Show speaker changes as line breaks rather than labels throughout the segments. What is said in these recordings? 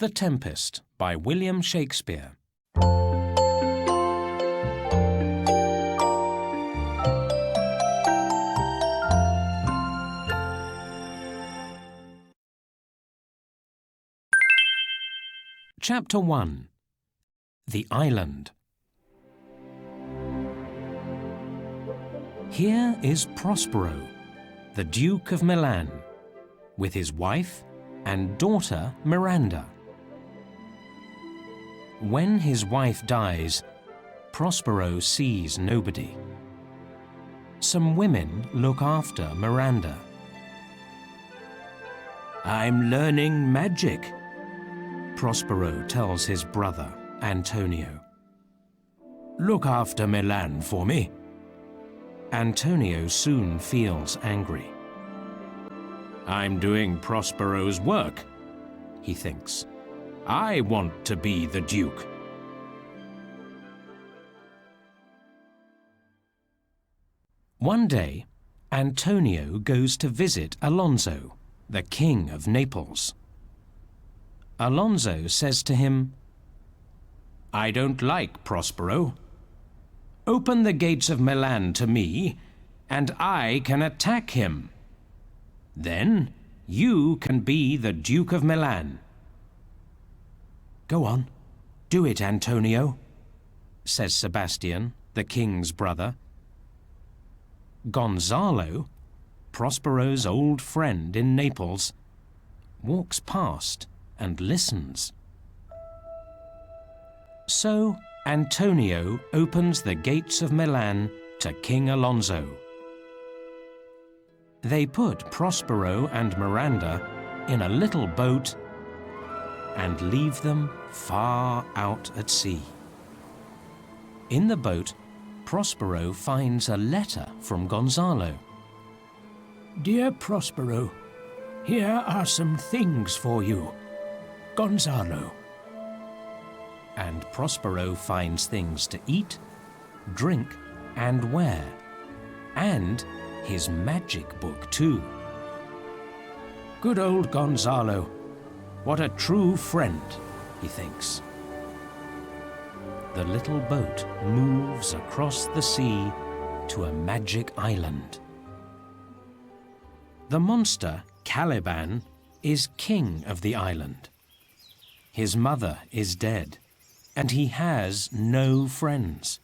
The Tempest by William Shakespeare. Chapter 1. The Island. Here is Prospero, the Duke of Milan, with his wife and daughter Miranda. When his wife dies, Prospero sees nobody. Some women look after Miranda. "I'm learning magic," Prospero tells his brother, Antonio. "Look after Milan for me." Antonio soon feels angry. "I'm doing Prospero's work," he thinks. "I want to be the Duke." One day, Antonio goes to visit Alonso, the King of Naples. Alonso says to him, "I don't like Prospero. Open the gates of Milan to me, and I can attack him. Then you can be the Duke of Milan." "Go on, do it, Antonio," says Sebastian, the king's brother. Gonzalo, Prospero's old friend in Naples, walks past and listens. So Antonio opens the gates of Milan to King Alonso. They put Prospero and Miranda in a little boat and leave them far out at sea. In the boat, Prospero finds a letter from Gonzalo. "Dear Prospero, here are some things for you. Gonzalo." And Prospero finds things to eat, drink, and wear, and his magic book too. "Good old Gonzalo, what a true friend," he thinks. The little boat moves across the sea to a magic island. The monster, Caliban, is king of the island. His mother is dead, and he has no friends.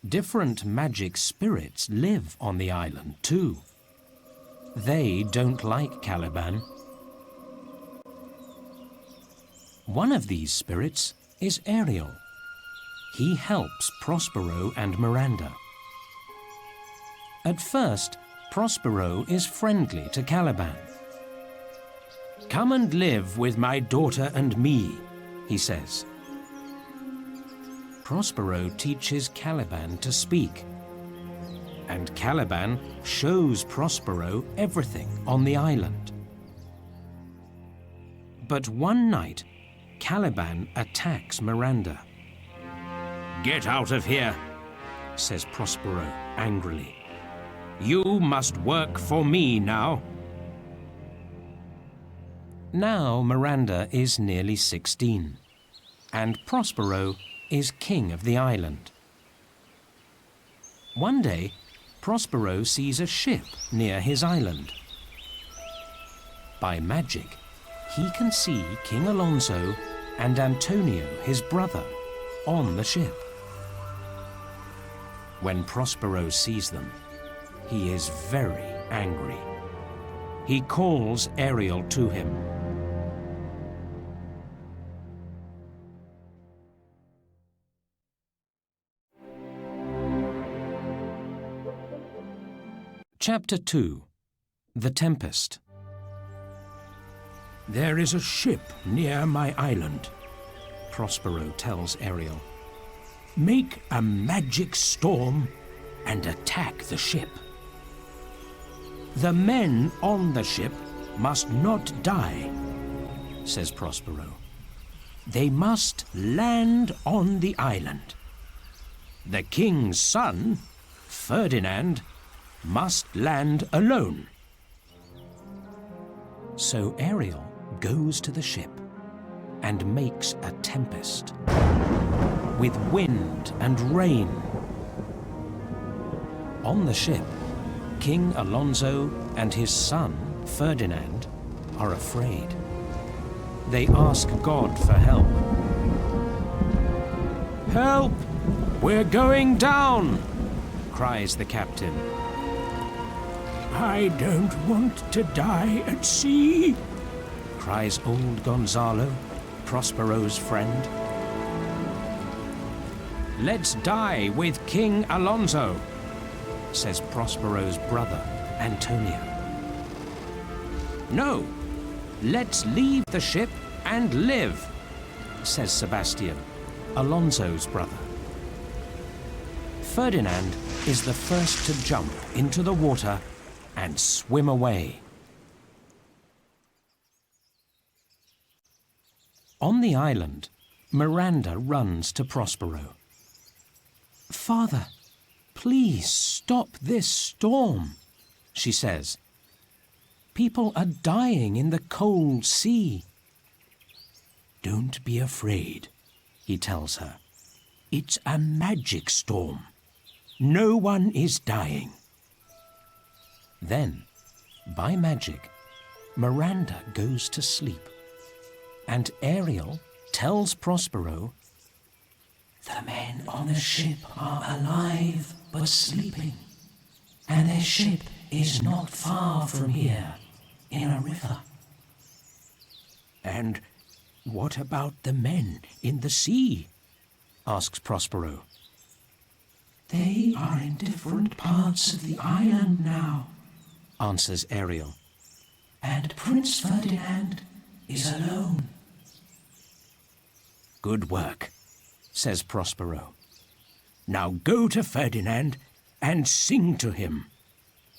Different magic spirits live on the island too. They don't like Caliban. One of these spirits is Ariel. He helps Prospero and Miranda. At first, Prospero is friendly to Caliban. "Come and live with my daughter and me," he says. Prospero teaches Caliban to speak, and Caliban shows Prospero everything on the island. But one night, Caliban attacks Miranda. "Get out of here," says Prospero angrily. "You must work for me now." Now Miranda is nearly 16, and Prospero is king of the island. One day, Prospero sees a ship near his island. By magic, he can see King Alonso and Antonio, his brother, on the ship. When Prospero sees them, he is very angry. He calls Ariel to him. Chapter 2. The Tempest. "There is a ship near my island," Prospero tells Ariel. "Make a magic storm and attack the ship. The men on the ship must not die," says Prospero. "They must land on the island. The king's son, Ferdinand, must land alone." So Ariel goes to the ship and makes a tempest, with wind and rain. On the ship, King Alonso and his son, Ferdinand, are afraid. They ask God for help. "Help! We're going down!" cries the captain. "I don't want to die at sea," cries old Gonzalo, Prospero's friend. "Let's die with King Alonso," says Prospero's brother, Antonio. "No, let's leave the ship and live," says Sebastian, Alonso's brother. Ferdinand is the first to jump into the water and swim away. On the island, Miranda runs to Prospero. "Father, please stop this storm," she says. "People are dying in the cold sea." "Don't be afraid," he tells her. "It's a magic storm. No one is dying." Then, by magic, Miranda goes to sleep, and Ariel tells Prospero, "The men on the ship are alive but sleeping, and their ship is not far from here, in a river." "And what about the men in the sea?" asks Prospero. "They are in different parts of the island now," answers Ariel. "And Prince Ferdinand is alone." "Good work," says Prospero. "Now go to Ferdinand and sing to him.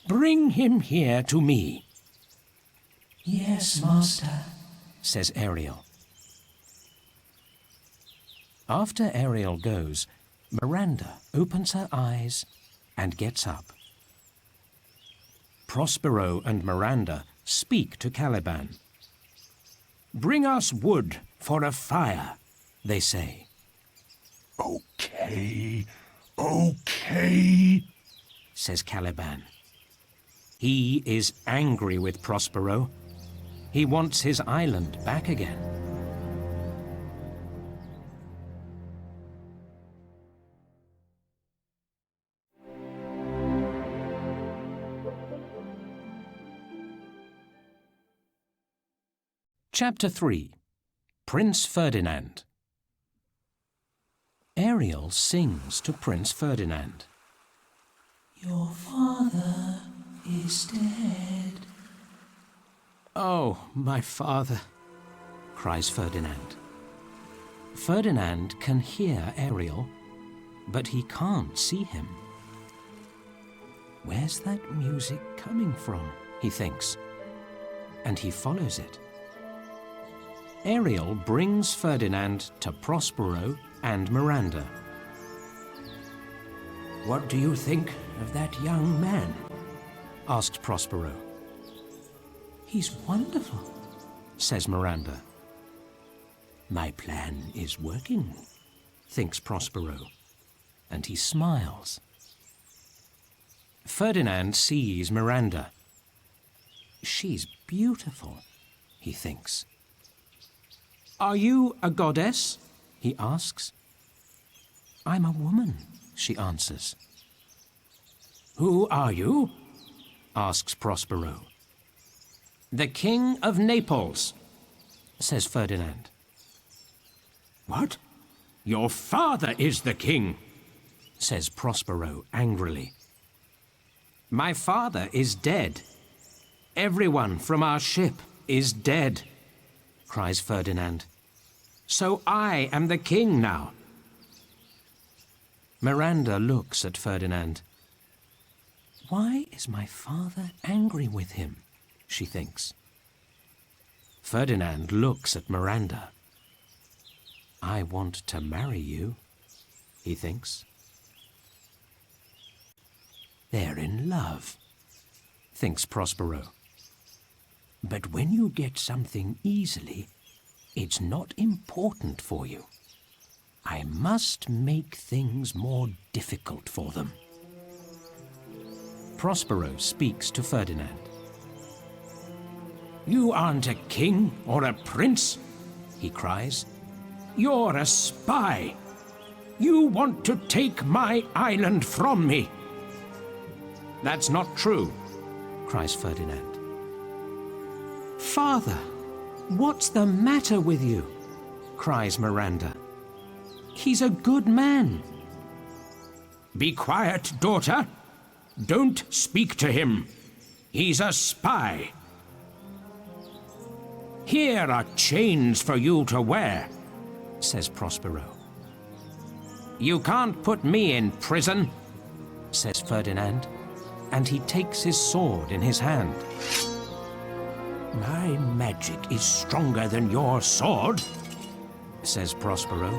Bring him here to me." "Yes, master," says Ariel. After Ariel goes, Miranda opens her eyes and gets up. Prospero and Miranda speak to Caliban. "Bring us wood for a fire," they say. "Okay, okay," says Caliban. He is angry with Prospero. He wants his island back again. Chapter 3. Prince Ferdinand. Ariel sings to Prince Ferdinand. "Your father is dead." "Oh, my father," cries Ferdinand. Ferdinand can hear Ariel, but he can't see him. Where's that music coming from, he thinks, and he follows it. Ariel brings Ferdinand to Prospero and Miranda. "What do you think of that young man?" asks Prospero. "He's wonderful," says Miranda. "My plan is working," thinks Prospero, and he smiles. Ferdinand sees Miranda. "She's beautiful," he thinks. "Are you a goddess?" he asks. "I'm a woman," she answers. "Who are you?" asks Prospero. "The King of Naples," says Ferdinand. "What? Your father is the king," says Prospero angrily. "My father is dead. Everyone from our ship is dead," cries Ferdinand. "So I am the king now." Miranda looks at Ferdinand. Why is my father angry with him? She thinks. Ferdinand looks at Miranda. I want to marry you, he thinks. They're in love, thinks Prospero. But when you get something easily, It's not important for you. I must make things more difficult for them. Prospero speaks to Ferdinand. You aren't a king or a prince, he cries. You're a spy. You want to take my island from me. That's not true, cries Ferdinand. Father, what's the matter with you? Cries Miranda. He's a good man. Be quiet, daughter. Don't speak to him. He's a spy. Here are chains for you to wear, says Prospero. You can't put me in prison, says Ferdinand, and he takes his sword in his hand. My magic is stronger than your sword, says Prospero.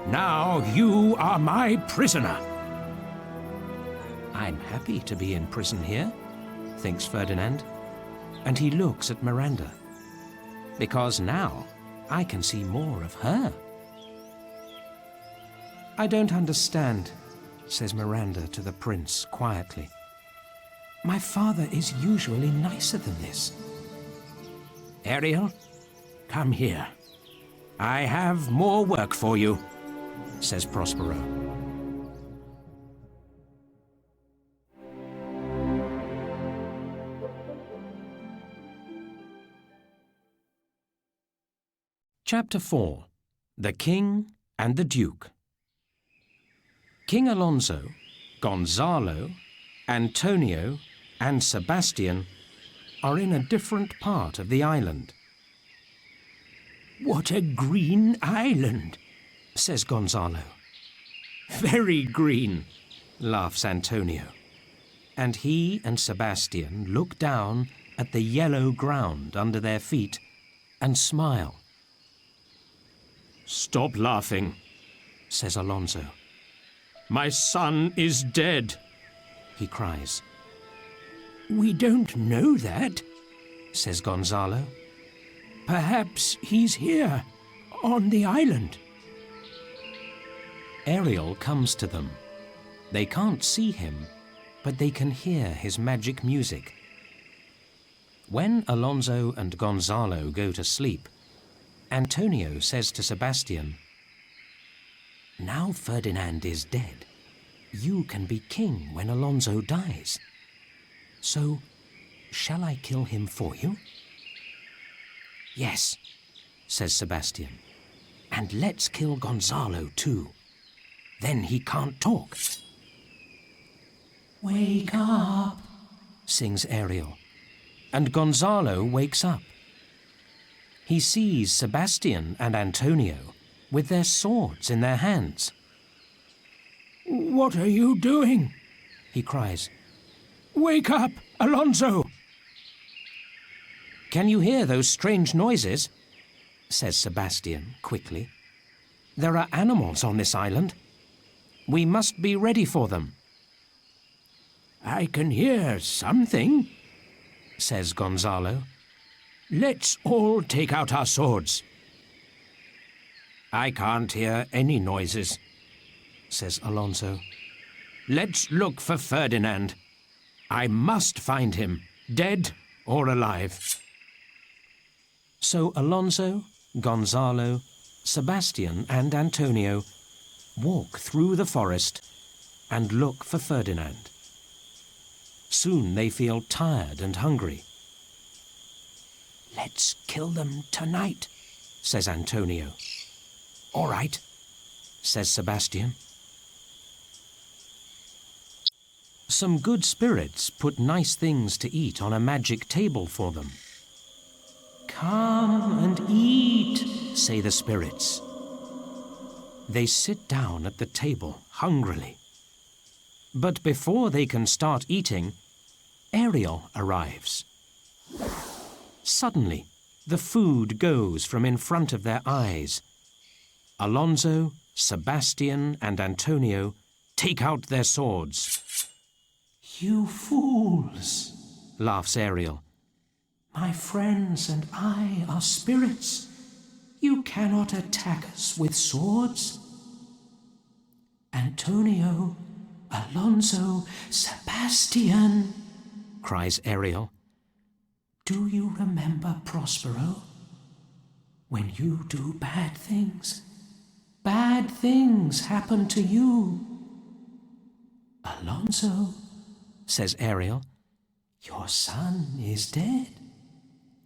Now you are my prisoner. I'm happy to be in prison here, thinks Ferdinand, and he looks at Miranda. Because now I can see more of her. I don't understand, says Miranda to the prince quietly. My father is usually nicer than this. Ariel, come here. I have more work for you, says Prospero. Chapter 4. The King and the Duke. King Alonso, Gonzalo, Antonio, and Sebastian are in a different part of the island. What a green island, says Gonzalo. Very green, laughs Antonio. And he and Sebastian look down at the yellow ground under their feet and smile. Stop laughing, says Alonso. My son is dead, he cries. We don't know that, says Gonzalo. Perhaps he's here, on the island. Ariel comes to them. They can't see him, but they can hear his magic music. When Alonso and Gonzalo go to sleep, Antonio says to Sebastian, Now Ferdinand is dead. You can be king when Alonso dies. So, shall I kill him for you? Yes, says Sebastian. And let's kill Gonzalo too. Then he can't talk. Wake up, sings Ariel, and Gonzalo wakes up. He sees Sebastian and Antonio with their swords in their hands. What are you doing? He cries. Wake up, Alonso! Can you hear those strange noises? Says Sebastian quickly. There are animals on this island. We must be ready for them. I can hear something, says Gonzalo. Let's all take out our swords. I can't hear any noises, says Alonso. Let's look for Ferdinand. I must find him, dead or alive. So Alonso, Gonzalo, Sebastian and Antonio walk through the forest and look for Ferdinand. Soon they feel tired and hungry. Let's kill them tonight, says Antonio. All right, says Sebastian. Some good spirits put nice things to eat on a magic table for them. Come and eat, say the spirits. They sit down at the table hungrily. But before they can start eating, Ariel arrives. Suddenly, the food goes from in front of their eyes. Alonso, Sebastian, and Antonio take out their swords. You fools, laughs Ariel. My friends and I are spirits. You cannot attack us with swords. Antonio, Alonso, Sebastian, cries Ariel. Do you remember Prospero? When you do bad things happen to you. Alonso, says Ariel, your son is dead.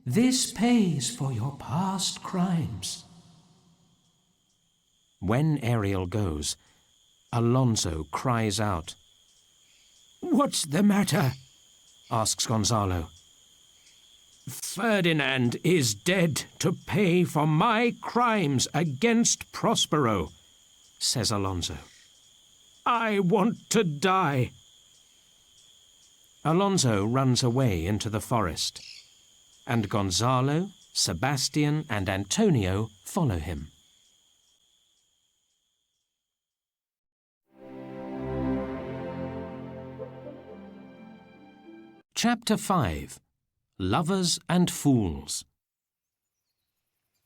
This pays for your past crimes. When Ariel goes, Alonso cries out. What's the matter? Asks Gonzalo. Ferdinand is dead to pay for my crimes against Prospero, says Alonso. I want to die. Alonso runs away into the forest, and Gonzalo, Sebastian, and Antonio follow him. Chapter 5. Lovers and Fools.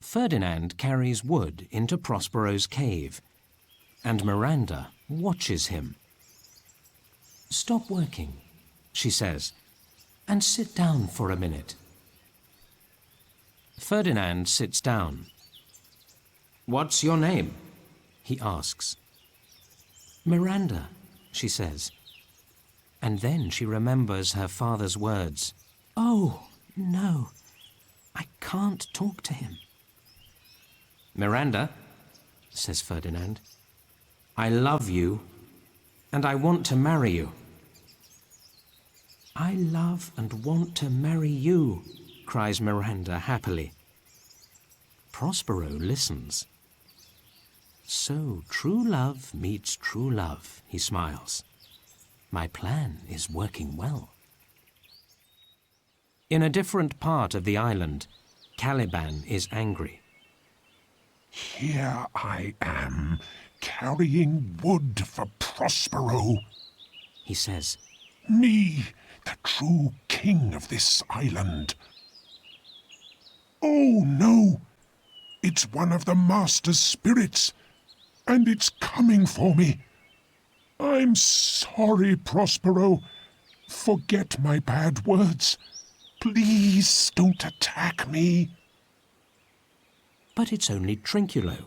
Ferdinand carries wood into Prospero's cave, and Miranda watches him. Stop working, she says, and sit down for a minute. Ferdinand sits down. What's your name? He asks. Miranda, she says. And then she remembers her father's words. Oh, no, I can't talk to him. Miranda, says Ferdinand, I love you, and I want to marry you. I love and want to marry you, cries Miranda happily. Prospero listens. So true love meets true love, he smiles. My plan is working well. In a different part of the island, Caliban is angry.
Here I am, carrying wood for Prospero,
he says.
Me, the true king of this island. Oh no, it's one of the master's spirits, and it's coming for me. I'm sorry, Prospero. Forget my bad words. Please don't attack me.
But it's only Trinculo,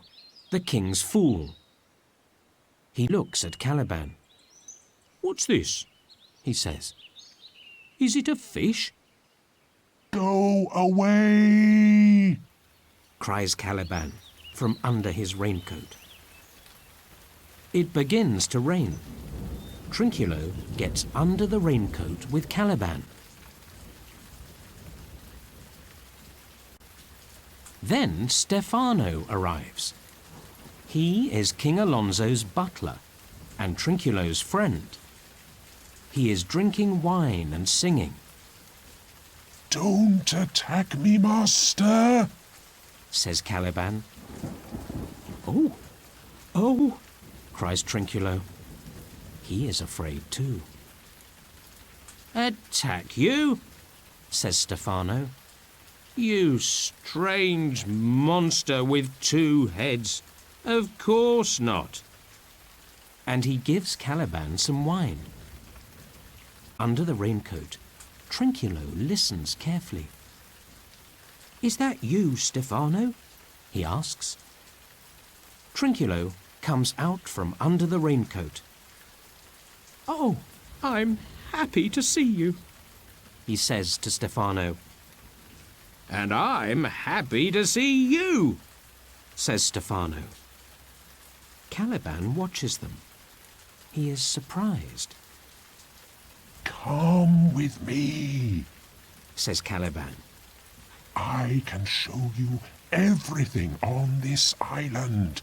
the king's fool. He looks at Caliban. What's this? He says. Is it a fish?
Go away,
cries Caliban from under his raincoat. It begins to rain. Trinculo gets under the raincoat with Caliban. Then Stefano arrives. He is King Alonso's butler and Trinculo's friend. He is drinking wine and singing.
Don't attack me, master,
says Caliban. Oh, cries Trinculo. He is afraid too. Attack you, says Stefano. You strange monster with two heads. Of course not. And he gives Caliban some wine. Under the raincoat, Trinculo listens carefully. Is that you, Stefano? He asks. Trinculo comes out from under the raincoat. Oh, I'm happy to see you, he says to Stefano. And I'm happy to see you, says Stefano. Caliban watches them. He is surprised.
Come with me,
says Caliban.
I can show you everything on this island.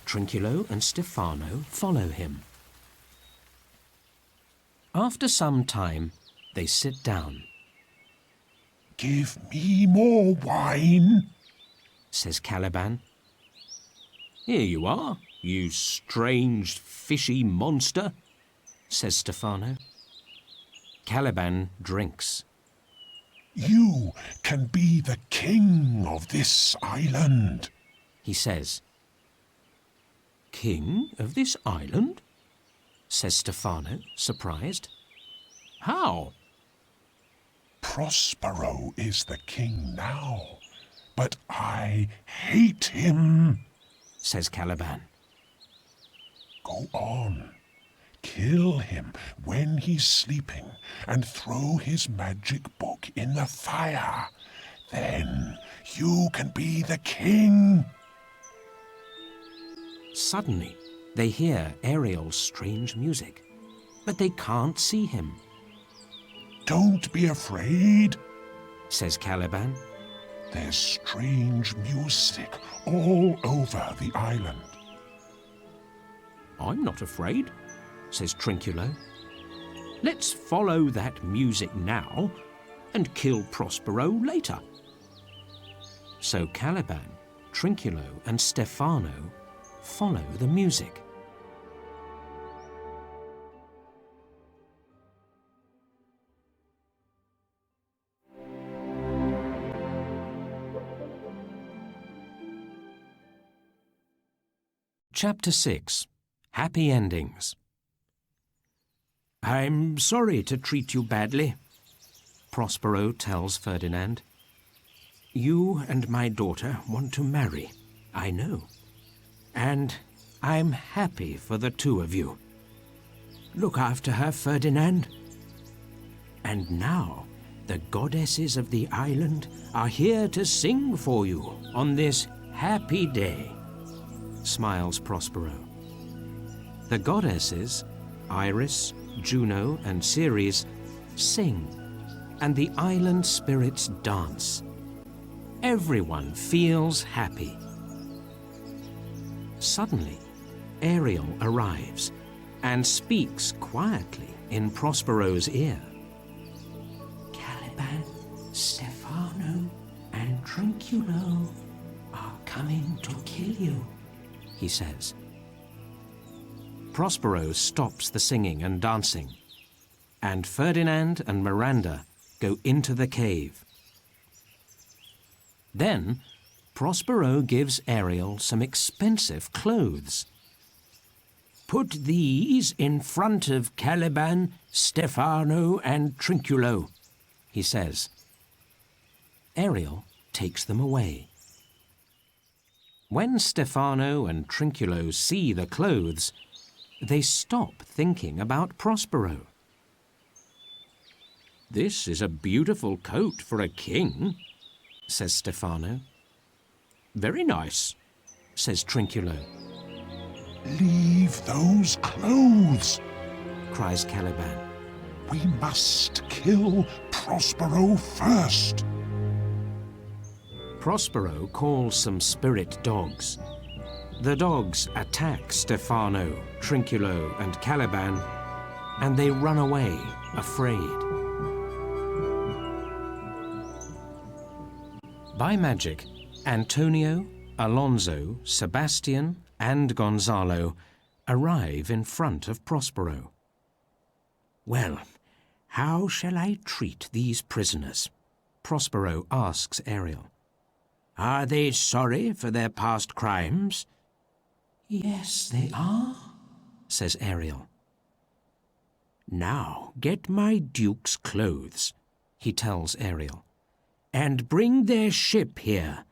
Trinculo and Stefano follow him. After some time, they sit down.
Give me more wine,
says Caliban. Here you are, you strange fishy monster, says Stefano. Caliban drinks.
You can be the king of this island,
he says. King of this island? Says Stefano, surprised. How?
Prospero is the king now, but I hate him,
says Caliban.
Go on. Kill him when he's sleeping and throw his magic book in the fire. Then you can be the king.
Suddenly, they hear Ariel's strange music, but they can't see him.
Don't be afraid,
says Caliban.
There's strange music all over the island.
I'm not afraid, says Trinculo. Let's follow that music now and kill Prospero later. So Caliban, Trinculo and Stefano follow the music. Chapter 6. Happy Endings. I'm sorry to treat you badly, Prospero tells Ferdinand. You and my daughter want to marry, I know. And I'm happy for the two of you. Look after her, Ferdinand. And now the goddesses of the island are here to sing for you on this happy day, smiles Prospero. The goddesses, Iris, Juno, and Ceres, sing, and the island spirits dance. Everyone feels happy. Suddenly, Ariel arrives and speaks quietly in Prospero's ear. Caliban, Stefano, and Trinculo are coming to kill you, he says. Prospero stops the singing and dancing, and Ferdinand and Miranda go into the cave. Then, Prospero gives Ariel some expensive clothes. Put these in front of Caliban, Stefano, and Trinculo, he says. Ariel takes them away. When Stefano and Trinculo see the clothes, they stop thinking about Prospero. This is a beautiful coat for a king, says Stefano. Very nice, says Trinculo.
Leave those clothes,
cries Caliban.
We must kill Prospero first.
Prospero calls some spirit dogs. The dogs attack Stefano, Trinculo, and Caliban, and they run away, afraid. By magic, Antonio, Alonso, Sebastian, and Gonzalo arrive in front of Prospero. Well, how shall I treat these prisoners? Prospero asks Ariel. Are they sorry for their past crimes? Yes, they are, says Ariel. Now get my duke's clothes, he tells Ariel, and bring their ship here.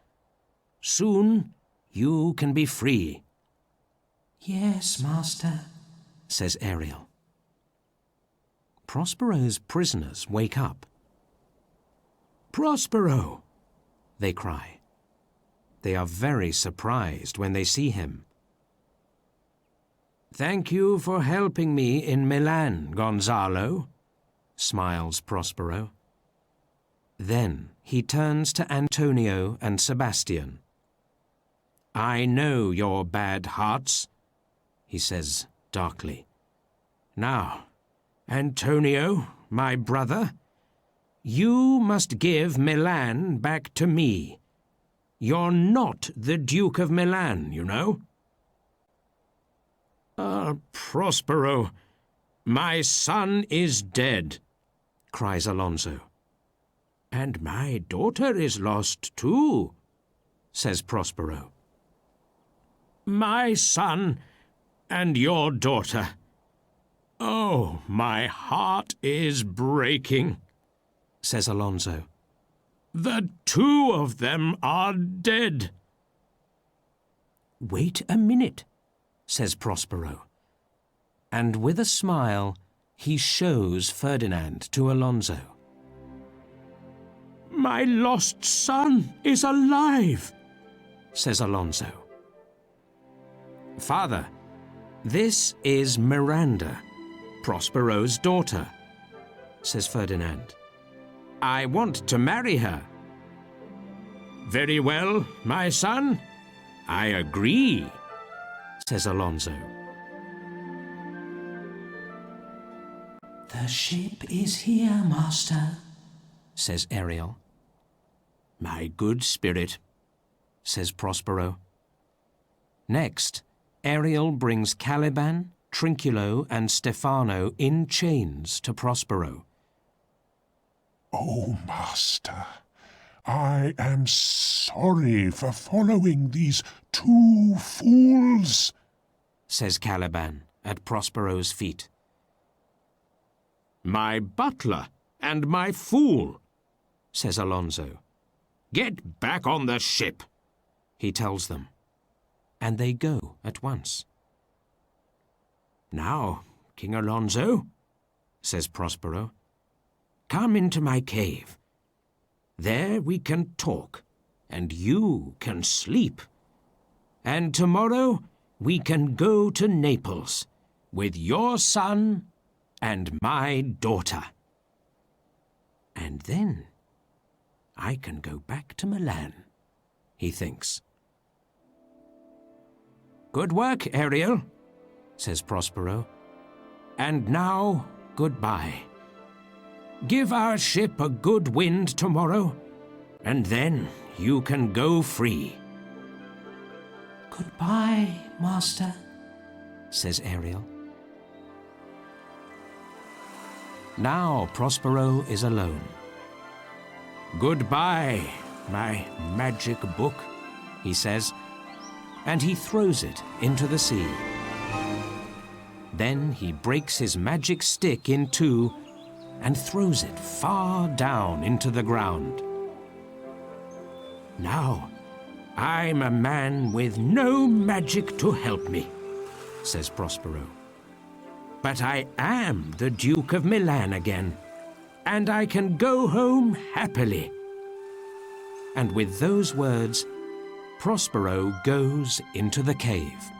Soon you can be free. Yes, master, says Ariel. Prospero's prisoners wake up. Prospero, they cry. They are very surprised when they see him. Thank you for helping me in Milan, Gonzalo, smiles Prospero. Then he turns to Antonio and Sebastian. I know your bad hearts, he says darkly. Now, Antonio, my brother, you must give Milan back to me. You're not the Duke of Milan, you know. Prospero, my son is dead, cries Alonso. "And my daughter is lost too," says Prospero. "My son and your daughter. Oh, my heart is breaking," says Alonso. "The two of them are dead." "Wait a minute," says Prospero. And with a smile, he shows Ferdinand to Alonso. "My lost son is alive," says Alonso. "Father, this is Miranda, Prospero's daughter," says Ferdinand. "I want to marry her." "Very well, my son. I agree," says Alonso. "The ship is here, master," says Ariel. "My good spirit," says Prospero. Next, Ariel brings Caliban, Trinculo, and Stefano in chains to Prospero.
"Oh, master, I am sorry for following these two fools,"
says Caliban at Prospero's feet. "My butler and my fool," says Alonso. "Get back on the ship," he tells them, and they go at once. "Now, King Alonso," says Prospero, "come into my cave. There we can talk, and you can sleep. And tomorrow we can go to Naples with your son and my daughter. And then I can go back to Milan," he thinks. "Good work, Ariel," says Prospero. "And now, goodbye. Give our ship a good wind tomorrow, and then you can go free." "Goodbye, master," says Ariel. Now Prospero is alone. "Goodbye, my magic book," he says, and he throws it into the sea. Then he breaks his magic stick in two and throws it far down into the ground. "Now, I'm a man with no magic to help me," says Prospero. "But I am the Duke of Milan again, and I can go home happily." And with those words, Prospero goes into the cave.